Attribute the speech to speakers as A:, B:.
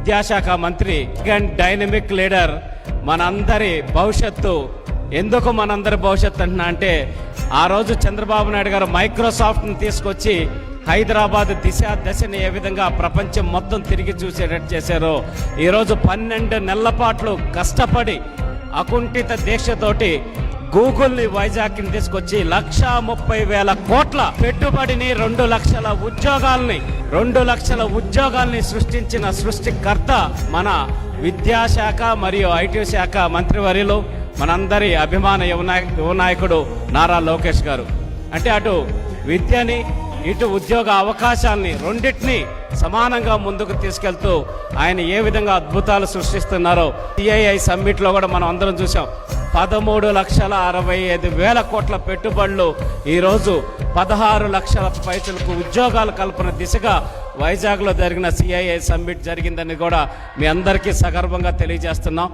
A: విద్యాశాఖ మంత్రి and dynamic leader, మనందరి భవిష్యత్తు. ఎందుకు మనందరి భవిష్యత్తు అంటున్నా అంటే, ఆ రోజు చంద్రబాబు నాయుడు గారు మైక్రోసాఫ్ట్ని తీసుకొచ్చి హైదరాబాద్ దశని ఏ విధంగా ప్రపంచం మొత్తం తిరిగి చూసేటట్టు చేశారో, ఈరోజు 12 నెలల పాటు కష్టపడి అకుంఠిత దీక్షతోటి గూగుల్ని వైజాగ్ని తీసుకొచ్చి 1,30,000 కోట్ల పెట్టుబడిని 2 లక్షల ఉద్యోగాల్ని సృష్టించిన సృష్టికర్త మన విద్యాశాఖ మరియు ఐటీ శాఖ మంత్రివర్యులు, మనందరి అభిమాన యువ నాయకుడు నారా లోకేష్ గారు. అంటే అటు విద్యని ఇటు ఉద్యోగ అవకాశాలని రెండింటినీ సమానంగా ముందుకు తీసుకెళ్తూ ఆయన ఏ విధంగా అద్భుతాలు సృష్టిస్తున్నారో సిఐఐ సమ్మిట్లో కూడా మనం అందరం చూసాం. 13,65,000 కోట్ల పెట్టుబడులు ఈరోజు 16 లక్షల పైసలకు ఉద్యోగాల కల్పన దిశగా వైజాగ్లో జరిగిన సిఐఐ సమ్మిట్ జరిగిందని కూడా మీ అందరికీ సగర్వంగా తెలియజేస్తున్నాం.